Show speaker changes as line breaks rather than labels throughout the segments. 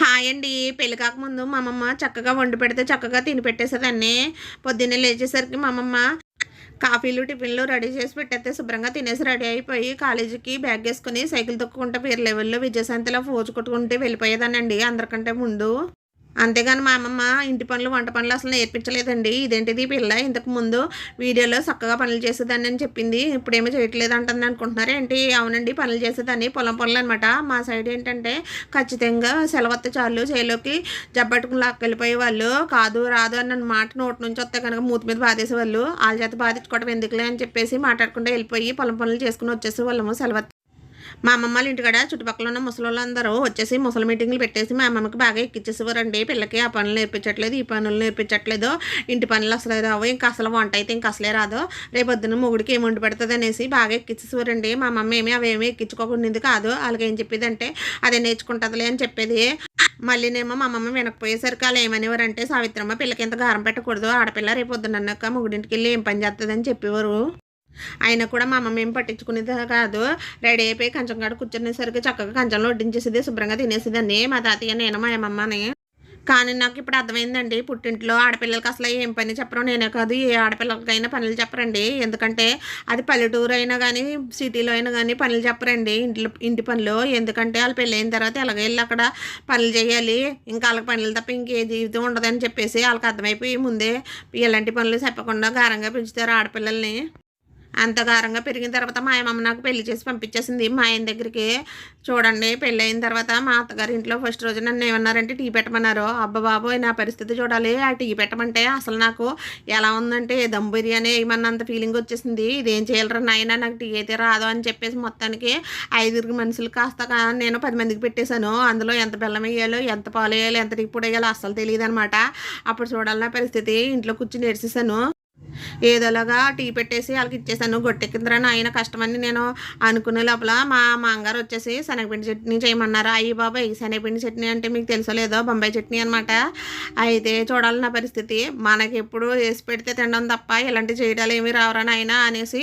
Hi అండి. పెళ్లి కాకముందు మా అమ్మమ్మ చక్కగా వండి పెడితే చక్కగా తిని పెట్టేసేదాన్ని. పొద్దున్నే లేచేసరికి మా అమ్మమ్మ కాఫీలు, టిఫిన్‌లు రెడీ చేసి పెట్టేస్తే శుభ్రంగా తినేసి రెడీ అయిపోయి కాలేజీకి బ్యాగేసుకొని సైకిల్ తొక్కుకుంటూ పీర్ లెవెల్‌లో విజయశాంతిలో ఫోజు కొట్టుకుంటూ వెళ్ళిపోయేదాన్నండి అందరికంటే ముందు. అంతేగాని మా అమ్మమ్మ ఇంటి పనులు, వంట పనులు అసలు నేర్పించలేదండి. ఇదేంటిది ఈ పిల్ల ఇంతకుముందు వీడియోలో చక్కగా పనులు చేసేదాన్నని చెప్పింది. ఇప్పుడేమో చేయట్లేదు అంటుంది అనుకుంటున్నారా ఏంటి? అవునండి, పనులు చేసేదాన్ని. పొలం పనులనమాట. మా సైడ్ ఏంటంటే ఖచ్చితంగా సెలవొత్తే చాలు చేలోకి జబ్బట్టుకుని లాక్కెళ్ళిపోయేవాళ్ళు. కాదు, రాదు అన్న మాట నోటి నుంచి వస్తే కనుక మూతి మీద బాధేసేవాళ్ళు. ఆళ్ళ చేత బాధించుకోవడం ఎందుకులే అని చెప్పేసి మాట్లాడకుండా వెళ్ళిపోయి పొలం పనులు చేసుకుని వచ్చేసేవాళ్ళము సెలవు. మా అమ్మమ్మ వాళ్ళ ఇంటికాడ చుట్టుపక్కల ఉన్న ముసలోళ్ళందరూ వచ్చేసి ముసలి మీటింగ్లు పెట్టేసి మా అమ్మమ్మకి బాగా ఎక్కిచ్చేసేవారండి. పిల్లకి ఆ పనులు నేర్పించట్లేదు, ఈ పనులు నేర్పించట్లేదు, ఇంటి పనులు అసలే రావు, ఇంకా అసలు వంట అయితే ఇంకా అసలే రాదు, రేపొద్దున మొగుడికి ఏమి వండి పెడుతుంది అనేసి బాగా ఎక్కిచ్చేసేవారండి. మా అమ్మమ్మ ఏమి అవేమీ ఎక్కించుకోకుండా కాదు. వాళ్ళకి ఏం చెప్పేదంటే అదే నేర్చుకుంటుందిలే అని చెప్పేది. మళ్ళీనేమో మా అమ్మమ్మ వినకపోయేసరికి వాళ్ళు ఏమనేవారంటే, సావిత్రమ్మ పిల్లకి ఎంత గారం పెట్టకూడదు, ఆడపిల్ల రేపొద్దున అన్నాక మొగుడింటికి వెళ్ళి ఏం పని చేస్తుందని చెప్పేవారు. అయినా కూడా మా అమ్మమ్మ ఏం పట్టించుకునేది కాదు. రెడీ అయిపోయి కంచం కాడ కూర్చునేసరికి చక్కగా కంచంలో వడ్డించేసేది, శుభ్రంగా తినేసేదాన్ని మా తాతయ్య, నేను మా అమ్మమ్మని. కానీ నాకు ఇప్పుడు అర్థమైందండి, పుట్టింట్లో ఆడపిల్లలకి అసలు ఏం పని చెప్పరు. నేనే కాదు, ఏ ఆడపిల్లలకైనా పనులు చెప్పరండి. ఎందుకంటే అది పల్లెటూరు అయినా కానీ సిటీలో అయినా కానీ పనులు చెప్పరండి, ఇంటి పనులు. ఎందుకంటే వాళ్ళు పెళ్ళైన తర్వాత ఎలాగ వెళ్ళి అక్కడ పనులు చేయాలి, ఇంకా వాళ్ళకి పనులు తప్ప ఇంకే జీవితం ఉండదని చెప్పేసి వాళ్ళకి అర్థమైపోయి ముందే ఎలాంటి పనులు చెప్పకుండా గారంగా పెంచుతారు ఆడపిల్లల్ని. అంత గారంగా పెరిగిన తర్వాత మా అమ్మ నాకు పెళ్లి చేసి పంపించేసింది మా ఆయన దగ్గరికి. చూడండి, పెళ్ళి అయిన తర్వాత మా అత్తగారి ఇంట్లో ఫస్ట్ రోజు నన్ను ఏమన్నారంటే టీ పెట్టమన్నారు. అబ్బా బాబోయ్, నా పరిస్థితి చూడాలి. ఆ టీ పెట్టమంటే అసలు నాకు ఎలా ఉందంటే దమ్ బిర్యానీ వేయమన్నంత ఫీలింగ్ వచ్చేసింది. ఇదేం చేయాలరా నాయన, నాకు టీ అయితే రాదు అని చెప్పేసి మొత్తానికి 5 మనుషులు కాస్త నేను 10 మందికి పెట్టేశాను. అందులో ఎంత బెల్లం వేయాలో, ఎంత పాలు వేయాలో, ఎంత టీ పొడి వేయాలో అస్సలు తెలియదు అనమాట. అప్పుడు చూడాలి నా పరిస్థితి. ఇంట్లో కూర్చుని ఏడ్చేసాను. ఏదోలాగా టీ పెట్టేసి వాళ్ళకి ఇచ్చేసాను. గొట్టెక్కిందిరా నాయన కష్టమని నేను అనుకునే లోపల మా మామగారు వచ్చేసి శనగపిండి చట్నీ చేయమన్నారు. అయ్యి బాబాయ్, శనగపిండి చట్నీ అంటే మీకు తెలుసో లేదో బొంబాయి చట్నీ అనమాట. అయితే చూడాలి నా పరిస్థితి. మనకి ఎప్పుడు వేసి పెడితే తినడం తప్ప ఇలాంటివి చేయడాలు ఏమీ రావరా నాయన అనేసి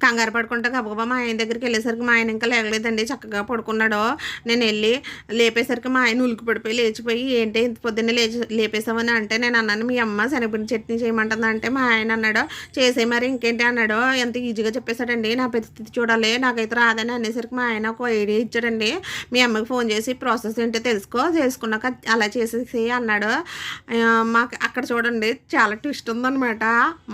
కంగారు పడుకుంటా గబగబా మా ఆయన దగ్గరికి వెళ్ళేసరికి మా ఆయన ఇంకా లేగలేదండి, చక్కగా పడుకున్నాడు. నేను వెళ్ళి లేపేసరికి మా ఆయన ఉలికి పడిపోయి లేచిపోయి, ఏంటి ఇంత పొద్దున్నే లేపేసామని అంటే నేను అన్నాను, మీ అమ్మ శనగపిండి చట్నీ చేయమంటుంది అంటే మా ఆయన అన్నాడు, చేసే మరి ఇంకేంటి అన్నాడు. ఎంత ఈజీగా చెప్పేశాడండి. నా పరిస్థితి చూడాలి, నాకైతే రాదని అనేసరికి మా ఆయన ఒక ఐడియా ఇచ్చాడండి. మీ అమ్మకి ఫోన్ చేసి ప్రాసెస్ ఏంటో తెలుసుకున్నాక అలా చేసేసి అన్నాడు. మాకు అక్కడ చూడండి చాలా ట్విస్ట్ ఉందన్నమాట.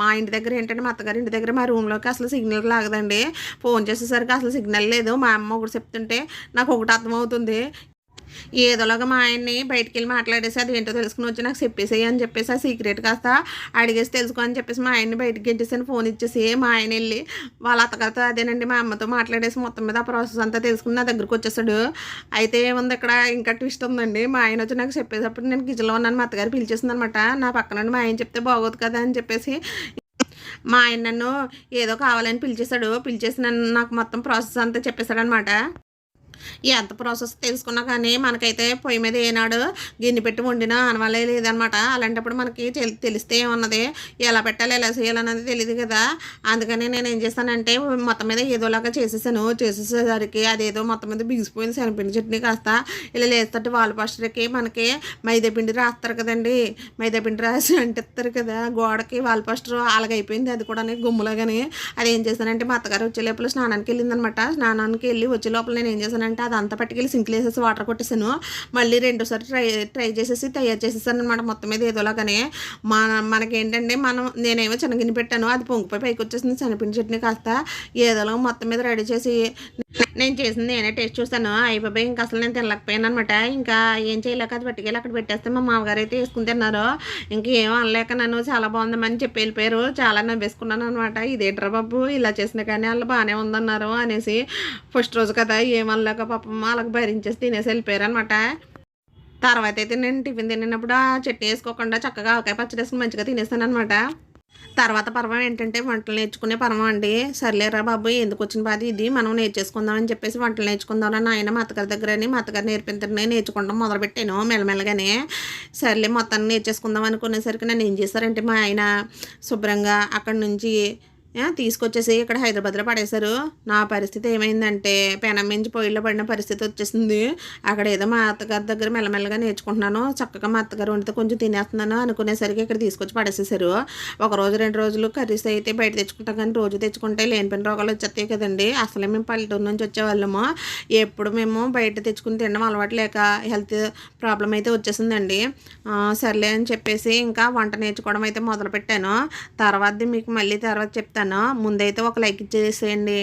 మా ఇంటి దగ్గర ఏంటంటే మా అత్తగారి ఇంటి దగ్గర మా రూమ్లోకి అసలు సిగ్నల్ లాగదండి. ఫోన్ చేసేసరికి అసలు సిగ్నల్ లేదు. మా అమ్మ ఒకటి చెప్తుంటే నాకు ఒకటి అర్థమవుతుంది. ఏదోలాగా మా ఆయన్ని బయటికి వెళ్ళి మాట్లాడేసి అది ఏంటో తెలుసుకుని వచ్చి నాకు చెప్పేసేయి అని చెప్పేసి ఆ సీక్రెట్ కాస్త అడిగేసి తెలుసుకో అని చెప్పేసి మా ఆయన్ని బయటికి గెంటేసాను. ఫోన్ ఇచ్చేసి మా ఆయన వెళ్ళి వాళ్ళ అత్తగారితో అదేనండి మా అమ్మతో మాట్లాడేసి మొత్తం మీద ఆ ప్రాసెస్ అంతా తెలుసుకుని నా దగ్గరికి వచ్చేసాడు. అయితే ఏముంది ఇక్కడ ఇంకా ట్విస్ట్ ఉందండి. మా ఆయన వచ్చి నాకు చెప్పేటప్పుడు నేను కిచెన్లో ఉన్నాను, మా అత్తగారు పిలిచేసింది అనమాట. నా పక్కన మా ఆయన చెప్తే బాగోదు కదా అని చెప్పేసి మా ఆయన నన్ను ఏదో కావాలని పిలిచేసి నన్ను నాకు మొత్తం ప్రాసెస్ అంతా చెప్పేశాడు అనమాట. ఎంత ప్రాసెస్ తెలుసుకున్నా కానీ మనకైతే పొయ్యి మీద ఏనాడు గిన్నె పెట్టి వండినా అనవాలే లేదనమాట. అలాంటప్పుడు మనకి తెలిస్తే ఏమన్నది, ఎలా పెట్టాలి ఎలా చేయాలన్నది తెలియదు కదా. అందుకని నేను ఏం చేస్తానంటే మొత్తం మీద ఏదోలాగా చేసేసరికి అదేదో మొత్తం మీద బిగిసిపోయింది. శనగపిండి చట్నీ కాస్త ఇలా లేస్తట్టు వాల్ పోస్టర్కి మనకి మైదాపిండి రాస్తారు కదండి, మైదాపిండి రాసి అంటిస్తారు కదా గోడకి వాల్ పోస్టర్, అలాగైపోయింది అది కూడా గుమ్ములాగాని. అది ఏం చేశానంటే మా అత్తగారు వచ్చే లోపల స్నానానికి వెళ్ళిందనమాట. స్నానానికి వెళ్ళి వచ్చే లోపల నేను ఏం చేశానంటే అదంతా పట్టుకెళ్ళి సింక్లో వేసేసి వాటర్ కొట్టేసాను. మళ్ళీ 2సారి ట్రై చేసేసి తయారు చేసేసాను అనమాట మొత్తం మీద ఏదోలాగానే. మనకేంటంటే నేనేమో శనగిన్ని పెట్టాను, అది పొంగిపోయి పైకి వచ్చేసింది. శనగపిండి చట్నీ కాస్త ఏదోలా మొత్తం మీద రెడీ చేసి నేను చేసింది నేనే టేస్ట్ చూస్తాను. అయిపోయి ఇంకా అసలు నేను తినలేకపోయాను అనమాట. ఇంకా ఏం చేయలేక అది పట్టుకెళ్ళి అక్కడ పెట్టేస్తే మా మామగారు అయితే వేసుకుని తిన్నారు. ఇంకేం అనలేక నన్ను చాలా బాగుందని చెప్పి వెళ్ళిపోయారు. చాలా నవ్వేసుకున్నాను అనమాట. ఇదేంట్రా బాబు ఇలా చేసిన కానీ వాళ్ళు బాగానే ఉందన్నారు అనేసి. ఫస్ట్ రోజు కదా ఏమనలేక పాపం వాళ్ళకి భరించేసి తినేసి వెళ్ళిపోయారు అనమాట. తర్వాత అయితే నేను టిఫిన్ తినేటప్పుడు ఆ చట్నీ వేసుకోకుండా చక్కగా ఆవకాయ పచ్చడి వేసుకుని మంచిగా తినేస్తాను అనమాట. తర్వాత పర్వం ఏంటంటే వంటలు నేర్చుకునే పర్వం అండి. సర్లేరా బాబు ఎందుకు వచ్చిన బాధ ఇది, మనం నేర్చేసుకుందామని చెప్పేసి వంటలు నేర్చుకుందామని ఆయన మా అత్తగారి దగ్గరని మా అత్తగారు నేర్పించడమే నేర్చుకుంటాం మొదలుపెట్టాను మెల్లమెల్లగానే. సర్లే మొత్తాన్ని నేర్చేసుకుందాం అనుకునేసరికి నన్ను ఏం చేస్తారంటే మా ఆయన శుభ్రంగా అక్కడి నుంచి తీసుకొచ్చేసి ఇక్కడ హైదరాబాద్లో పడేశారు. నా పరిస్థితి ఏమైందంటే పెనం మించి పొయ్యిలో పడిన పరిస్థితి వచ్చేసింది. అక్కడ ఏదో మా అత్తగారి దగ్గర మెల్లమెల్లగా నేర్చుకుంటున్నాను, చక్కగా మా అత్తగారు వండితే కొంచెం తినేస్తున్నాను అనుకునేసరికి ఇక్కడ తీసుకొచ్చి పడేసేసారు. ఒకరోజు 2 రోజులు కర్రీస్ అయితే బయట తెచ్చుకుంటాం, కానీ రోజు తెచ్చుకుంటే లేనిపోయిన రోగాలు వచ్చేస్తాయి కదండి. అసలే మేము పల్లెటూరు నుంచి వచ్చేవాళ్ళము. ఎప్పుడు మేము బయట తెచ్చుకుని తినడం అలవాటు లేక హెల్త్ ప్రాబ్లం అయితే వచ్చేసిందండి. సర్లే అని చెప్పేసి ఇంకా వంట నేర్చుకోవడం అయితే మొదలుపెట్టాను. తర్వాత మీకు మళ్ళీ తర్వాత చెప్తాను. ముందైతే ఒక లైక్ ఇచ్చేసేయండి.